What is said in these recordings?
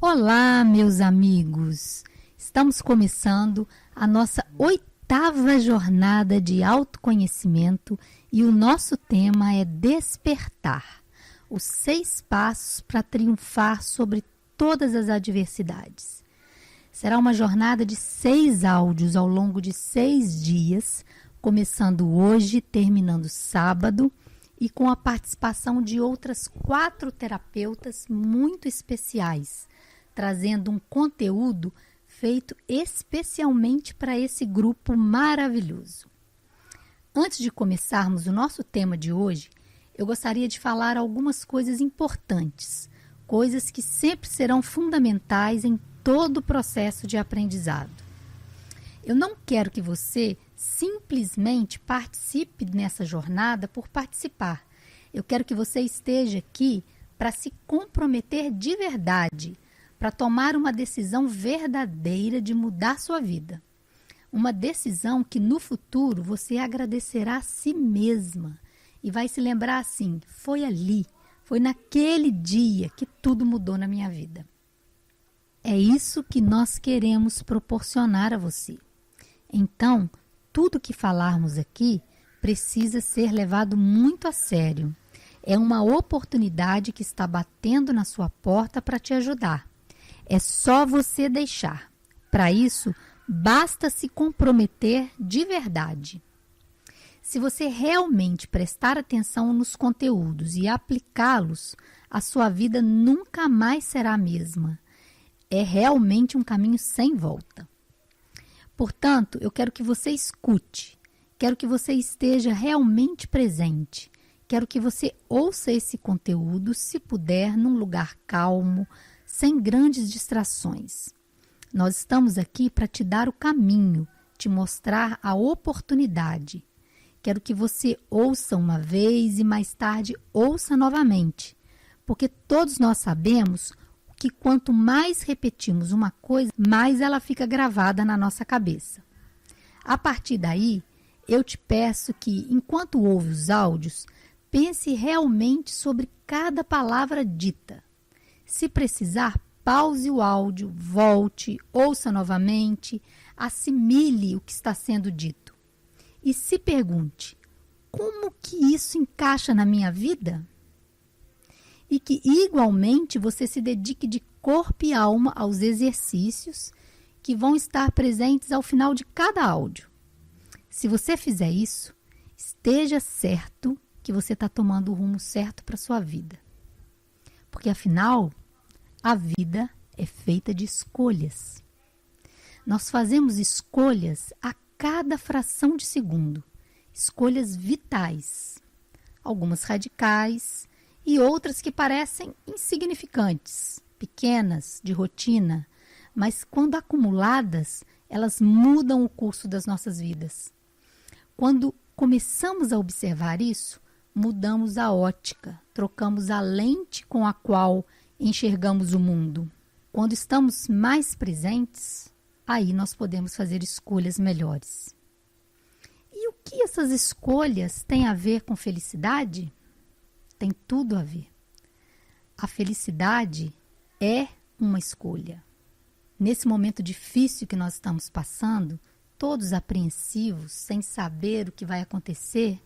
Olá, meus amigos! Estamos começando a nossa 8ª jornada de autoconhecimento e o nosso tema é despertar, os 6 passos para triunfar sobre todas as adversidades. Será uma jornada de 6 áudios ao longo de 6 dias, começando hoje, terminando sábado, e com a participação de outras 4 terapeutas muito especiais, trazendo um conteúdo feito especialmente para esse grupo maravilhoso. Antes de começarmos o nosso tema de hoje, eu gostaria de falar algumas coisas importantes, coisas que sempre serão fundamentais em todo o processo de aprendizado. Eu não quero que você simplesmente participe nessa jornada por participar. Eu quero que você esteja aqui para se comprometer de verdade, para tomar uma decisão verdadeira de mudar sua vida. Uma decisão que no futuro você agradecerá a si mesma e vai se lembrar assim: foi ali, foi naquele dia que tudo mudou na minha vida. É isso que nós queremos proporcionar a você. Então, tudo que falarmos aqui precisa ser levado muito a sério. É uma oportunidade que está batendo na sua porta para te ajudar. É só você deixar. Para isso, basta se comprometer de verdade. Se você realmente prestar atenção nos conteúdos e aplicá-los, a sua vida nunca mais será a mesma. É realmente um caminho sem volta. Portanto, eu quero que você escute, quero que você esteja realmente presente, quero que você ouça esse conteúdo, se puder, num lugar calmo, sem grandes distrações. Nós estamos aqui para te dar o caminho, te mostrar a oportunidade. Quero que você ouça uma vez e mais tarde ouça novamente, porque todos nós sabemos que quanto mais repetimos uma coisa, mais ela fica gravada na nossa cabeça. A partir daí, eu te peço que, enquanto ouve os áudios, pense realmente sobre cada palavra dita. Se precisar, pause o áudio, volte, ouça novamente, assimile o que está sendo dito. E se pergunte: como que isso encaixa na minha vida? E que, igualmente, você se dedique de corpo e alma aos exercícios que vão estar presentes ao final de cada áudio. Se você fizer isso, esteja certo que você está tomando o rumo certo para a sua vida. Porque, afinal, a vida é feita de escolhas. Nós fazemos escolhas a cada fração de segundo. Escolhas vitais. Algumas radicais e outras que parecem insignificantes, pequenas, de rotina, mas quando acumuladas, elas mudam o curso das nossas vidas. Quando começamos a observar isso, mudamos a ótica, trocamos a lente com a qual enxergamos o mundo. Quando estamos mais presentes, aí nós podemos fazer escolhas melhores. E o que essas escolhas têm a ver com felicidade? Tem tudo a ver. A felicidade é uma escolha. Nesse momento difícil que nós estamos passando, todos apreensivos, sem saber o que vai acontecer,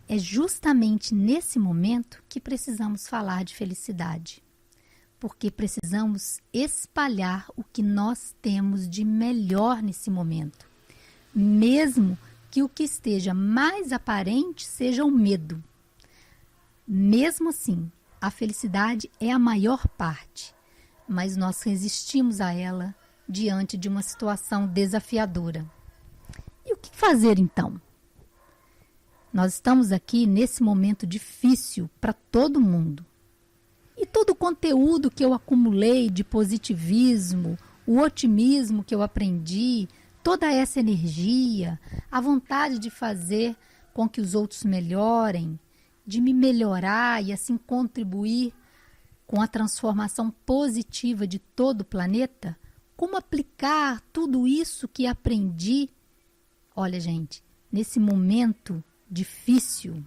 é justamente nesse momento que precisamos falar de felicidade. Porque precisamos espalhar o que nós temos de melhor nesse momento. Mesmo que o que esteja mais aparente seja o medo. Mesmo assim, a felicidade é a maior parte, mas nós resistimos a ela diante de uma situação desafiadora. E o que fazer então? Nós estamos aqui nesse momento difícil para todo mundo. E todo o conteúdo que eu acumulei de positivismo, o otimismo que eu aprendi, toda essa energia, a vontade de fazer com que os outros melhorem, de me melhorar e assim contribuir com a transformação positiva de todo o planeta, como aplicar tudo isso que aprendi? Olha, gente, nesse momento difícil,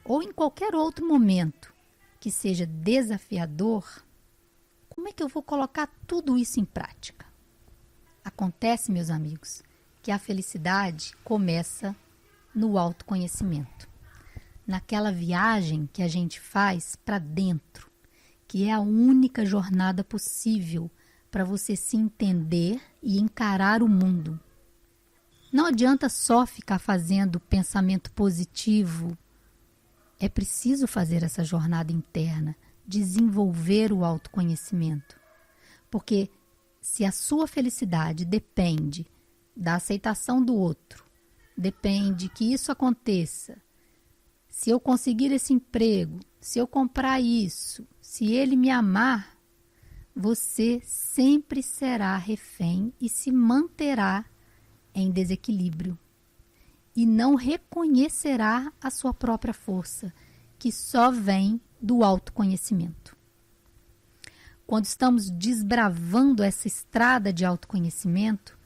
ou em qualquer outro momento que seja desafiador, como como é que eu vou colocar tudo isso em prática? Acontece, meus amigos, que a felicidade começa no autoconhecimento. Naquela viagem que a gente faz para dentro, que é a única jornada possível para você se entender e encarar o mundo. Não adianta só ficar fazendo pensamento positivo. É preciso fazer essa jornada interna, desenvolver o autoconhecimento. Porque se a sua felicidade depende da aceitação do outro, depende que isso aconteça, se eu conseguir esse emprego, se eu comprar isso, se ele me amar, você sempre será refém e se manterá em desequilíbrio. E não reconhecerá a sua própria força, que só vem do autoconhecimento. Quando estamos desbravando essa estrada de autoconhecimento,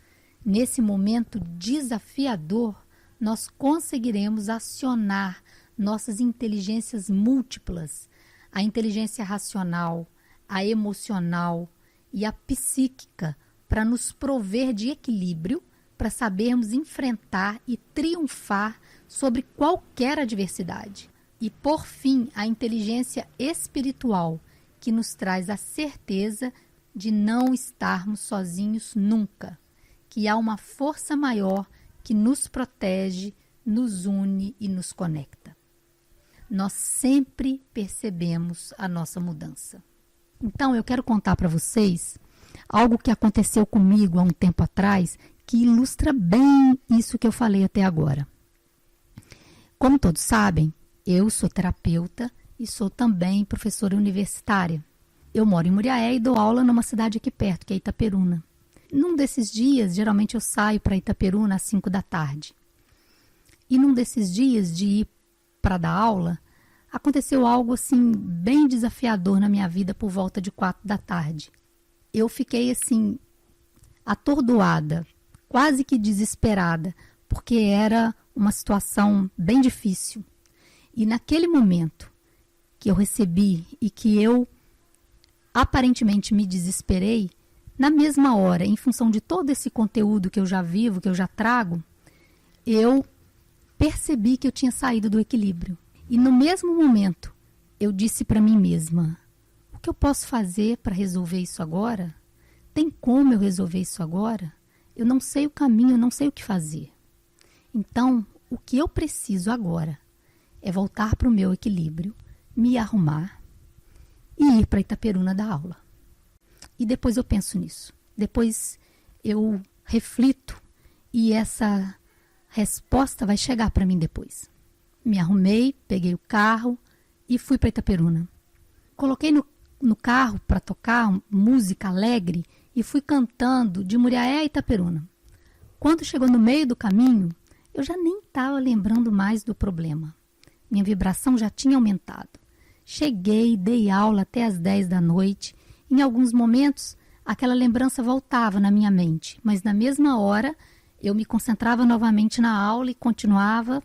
nesse momento desafiador, nós conseguiremos acionar nossas inteligências múltiplas, a inteligência racional, a emocional e a psíquica, para nos prover de equilíbrio, para sabermos enfrentar e triunfar sobre qualquer adversidade. E, por fim, a inteligência espiritual, que nos traz a certeza de não estarmos sozinhos nunca, que há uma força maior que nos protege, nos une e nos conecta. Nós sempre percebemos a nossa mudança. Então, eu quero contar para vocês algo que aconteceu comigo há um tempo atrás, que ilustra bem isso que eu falei até agora. Como todos sabem, eu sou terapeuta e sou também professora universitária. Eu moro em Muriaé e dou aula numa cidade aqui perto, que é Itaperuna. Num desses dias, geralmente eu saio para Itaperuna às 5 da tarde. E num desses dias de ir para dar aula, aconteceu algo assim bem desafiador na minha vida por volta de 4 da tarde. Eu fiquei assim atordoada, quase que desesperada, porque era uma situação bem difícil. E naquele momento que eu recebi e que eu aparentemente me desesperei, na mesma hora, em função de todo esse conteúdo que eu já vivo, que eu já trago, eu percebi que eu tinha saído do equilíbrio. E no mesmo momento, eu disse para mim mesma, o que eu posso fazer para resolver isso agora? Tem como eu resolver isso agora? Eu não sei o caminho, eu não sei o que fazer. Então, o que eu preciso agora é voltar para o meu equilíbrio, me arrumar e ir para Itaperuna dar aula. E depois eu penso nisso. Depois eu reflito e essa resposta vai chegar para mim depois. Me arrumei, peguei o carro e fui para Itaperuna. Coloquei no carro para tocar música alegre e fui cantando de Muriaé a Itaperuna. Quando chegou no meio do caminho, eu já nem estava lembrando mais do problema. Minha vibração já tinha aumentado. Cheguei, dei aula até às 10 da noite. Em alguns momentos, aquela lembrança voltava na minha mente, mas na mesma hora eu me concentrava novamente na aula e continuava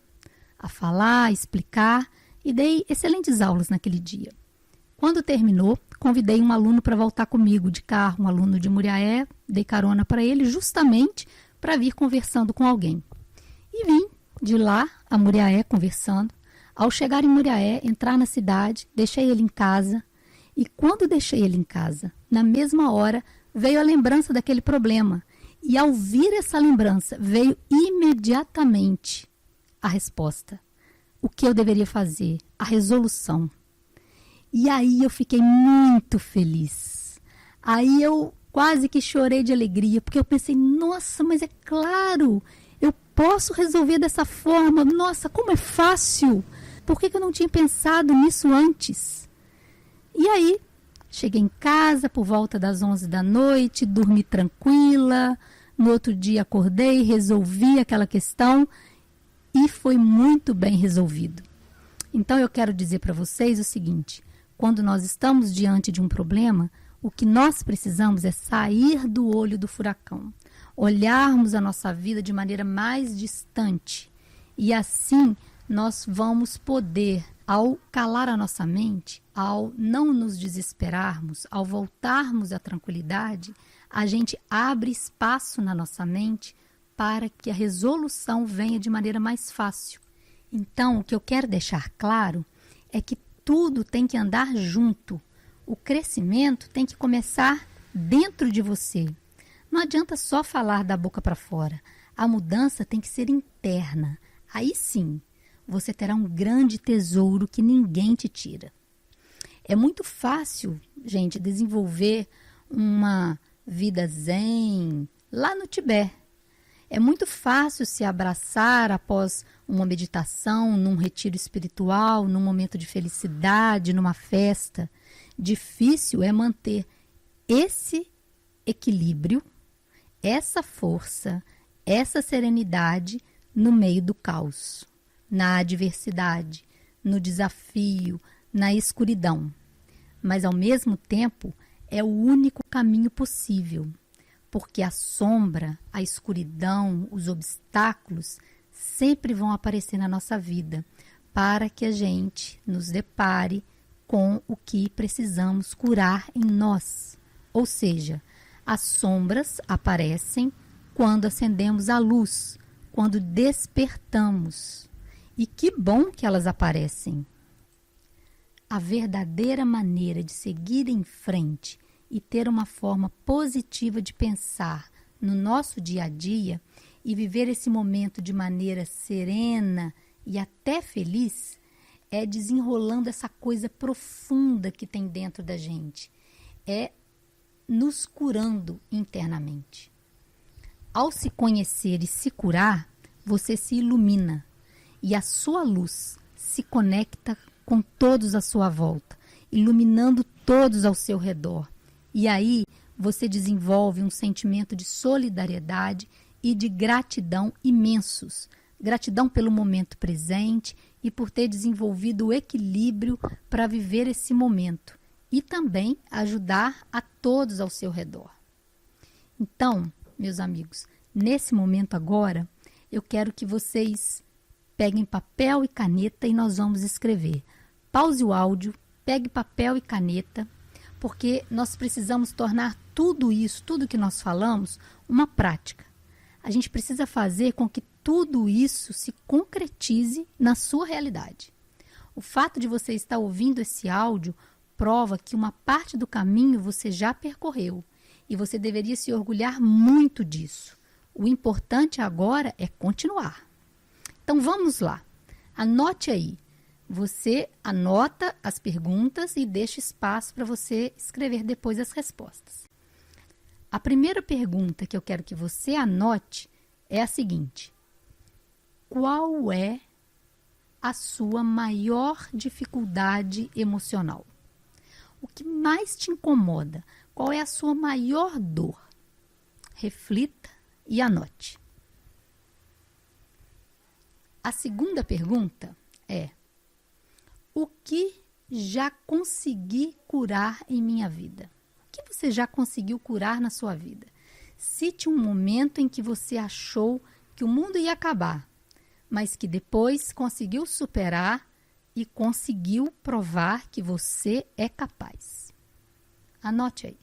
a falar, a explicar, e dei excelentes aulas naquele dia. Quando terminou, convidei um aluno para voltar comigo de carro, um aluno de Muriaé, dei carona para ele justamente para vir conversando com alguém. E vim de lá a Muriaé conversando. Ao chegar em Muriaé, entrar na cidade, deixei ele em casa. E quando deixei ele em casa, na mesma hora, veio a lembrança daquele problema. E ao vir essa lembrança, veio imediatamente a resposta. O que eu deveria fazer? A resolução. E aí eu fiquei muito feliz. Aí eu quase que chorei de alegria, porque eu pensei, nossa, mas é claro, eu posso resolver dessa forma. Nossa, como é fácil. Por que eu não tinha pensado nisso antes? E aí, cheguei em casa por volta das 11 da noite, dormi tranquila. No outro dia acordei, resolvi aquela questão e foi muito bem resolvido. Então eu quero dizer para vocês o seguinte, quando nós estamos diante de um problema, o que nós precisamos é sair do olho do furacão, olharmos a nossa vida de maneira mais distante e assim nós vamos poder Ao calar a nossa mente, ao não nos desesperarmos, ao voltarmos à tranquilidade, a gente abre espaço na nossa mente para que a resolução venha de maneira mais fácil. Então, o que eu quero deixar claro é que tudo tem que andar junto. O crescimento tem que começar dentro de você. Não adianta só falar da boca para fora. A mudança tem que ser interna. Aí sim, você terá um grande tesouro que ninguém te tira. É muito fácil, gente, desenvolver uma vida zen lá no Tibete. É muito fácil se abraçar após uma meditação, num retiro espiritual, num momento de felicidade, numa festa. Difícil é manter esse equilíbrio, essa força, essa serenidade no meio do caos, na adversidade, no desafio, na escuridão. Mas, ao mesmo tempo, é o único caminho possível, porque a sombra, a escuridão, os obstáculos sempre vão aparecer na nossa vida para que a gente nos depare com o que precisamos curar em nós. Ou seja, as sombras aparecem quando acendemos a luz, quando despertamos. E que bom que elas aparecem. A verdadeira maneira de seguir em frente e ter uma forma positiva de pensar no nosso dia a dia e viver esse momento de maneira serena e até feliz é desenrolando essa coisa profunda que tem dentro da gente. É nos curando internamente. Ao se conhecer e se curar, você se ilumina e a sua luz se conecta com todos à sua volta, iluminando todos ao seu redor. E aí você desenvolve um sentimento de solidariedade e de gratidão imensos. Gratidão pelo momento presente e por ter desenvolvido o equilíbrio para viver esse momento e também ajudar a todos ao seu redor. Então, meus amigos, nesse momento agora, eu quero que vocês peguem papel e caneta e nós vamos escrever. Pause o áudio, pegue papel e caneta, porque nós precisamos tornar tudo isso, tudo que nós falamos, uma prática. A gente precisa fazer com que tudo isso se concretize na sua realidade. O fato de você estar ouvindo esse áudio prova que uma parte do caminho você já percorreu e você deveria se orgulhar muito disso. O importante agora é continuar. Então vamos lá. Anote aí. Você anota as perguntas e deixa espaço para você escrever depois as respostas. A primeira pergunta que eu quero que você anote é a seguinte: qual é a sua maior dificuldade emocional? O que mais te incomoda? Qual é a sua maior dor? Reflita e anote. A segunda pergunta é: o que já consegui curar em minha vida? O que você já conseguiu curar na sua vida? Cite um momento em que você achou que o mundo ia acabar, mas que depois conseguiu superar e conseguiu provar que você é capaz. Anote aí.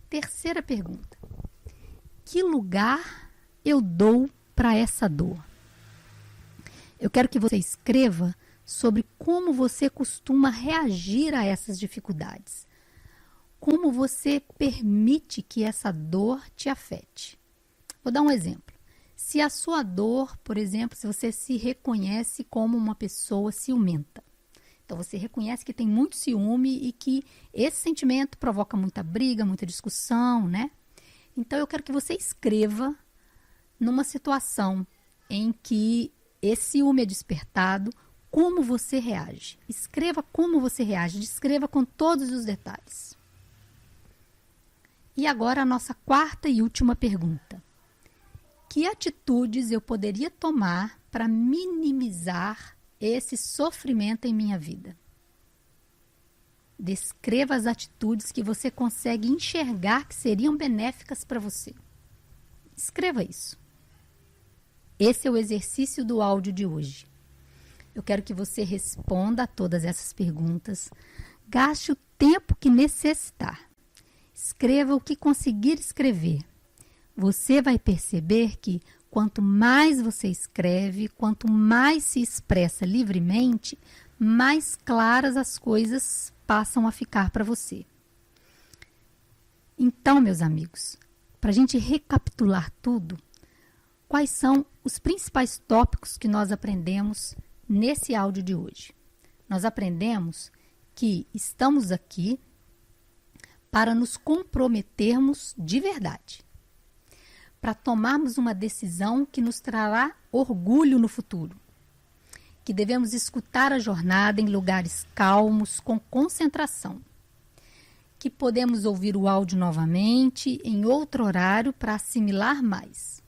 Terceira pergunta: que lugar eu dou para essa dor? Eu quero que você escreva sobre como você costuma reagir a essas dificuldades. Como você permite que essa dor te afete. Vou dar um exemplo. Se a sua dor, por exemplo, se você se reconhece como uma pessoa ciumenta. Então, você reconhece que tem muito ciúme e que esse sentimento provoca muita briga, muita discussão, né? Então, eu quero que você escreva numa situação em que esse ciúme é despertado, como você reage. Escreva como você reage, descreva com todos os detalhes. E agora a nossa quarta e última pergunta. Que atitudes eu poderia tomar para minimizar esse sofrimento em minha vida? Descreva as atitudes que você consegue enxergar que seriam benéficas para você. Escreva isso. Esse é o exercício do áudio de hoje. Eu quero que você responda a todas essas perguntas. Gaste o tempo que necessitar. Escreva o que conseguir escrever. Você vai perceber que quanto mais você escreve, quanto mais se expressa livremente, mais claras as coisas passam a ficar para você. Então, meus amigos, para a gente recapitular tudo, quais são os principais tópicos que nós aprendemos nesse áudio de hoje? Nós aprendemos que estamos aqui para nos comprometermos de verdade, para tomarmos uma decisão que nos trará orgulho no futuro, que devemos escutar a jornada em lugares calmos, com concentração, que podemos ouvir o áudio novamente em outro horário para assimilar mais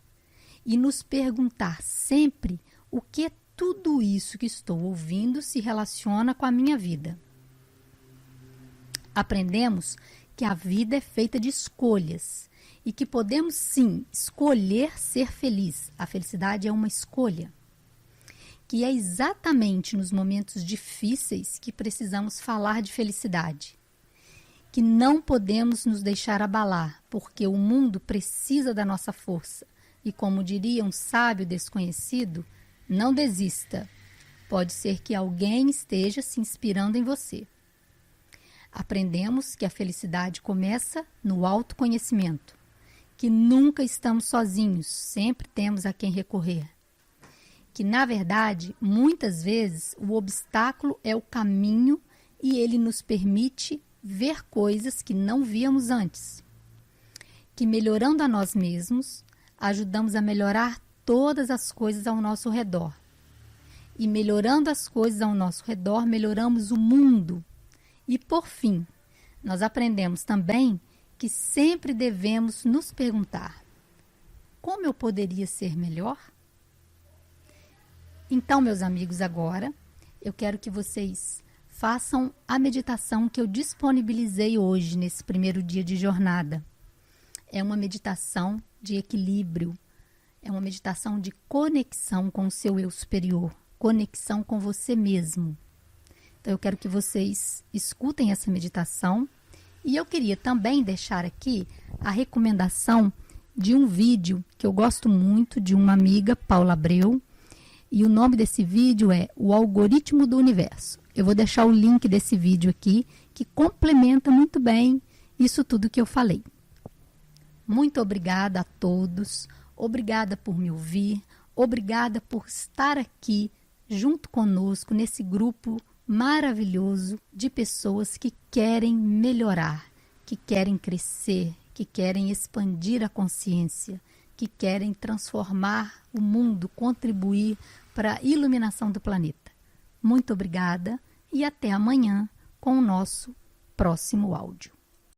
e nos perguntar sempre o que tudo isso que estou ouvindo se relaciona com a minha vida. Aprendemos que a vida é feita de escolhas e que podemos sim escolher ser feliz. A felicidade é uma escolha. Que é exatamente nos momentos difíceis que precisamos falar de felicidade. Que não podemos nos deixar abalar, porque o mundo precisa da nossa força. E como diria um sábio desconhecido, não desista. Pode ser que alguém esteja se inspirando em você. Aprendemos que a felicidade começa no autoconhecimento, que nunca estamos sozinhos, sempre temos a quem recorrer. Que, na verdade, muitas vezes o obstáculo é o caminho e ele nos permite ver coisas que não víamos antes. Que, melhorando a nós mesmos, ajudamos a melhorar todas as coisas ao nosso redor. E melhorando as coisas ao nosso redor, melhoramos o mundo. E, por fim, nós aprendemos também que sempre devemos nos perguntar: como eu poderia ser melhor? Então, meus amigos, agora eu quero que vocês façam a meditação que eu disponibilizei hoje, nesse primeiro dia de jornada. É uma meditação de equilíbrio, é uma meditação de conexão com o seu eu superior, conexão com você mesmo. Então, eu quero que vocês escutem essa meditação e eu queria também deixar aqui a recomendação de um vídeo que eu gosto muito, de uma amiga, Paula Abreu, e o nome desse vídeo é O Algoritmo do Universo. Eu vou deixar o link desse vídeo aqui, que complementa muito bem isso tudo que eu falei. Muito obrigada a todos, obrigada por me ouvir, obrigada por estar aqui junto conosco nesse grupo maravilhoso de pessoas que querem melhorar, que querem crescer, que querem expandir a consciência, que querem transformar o mundo, contribuir para a iluminação do planeta. Muito obrigada e até amanhã com o nosso próximo áudio.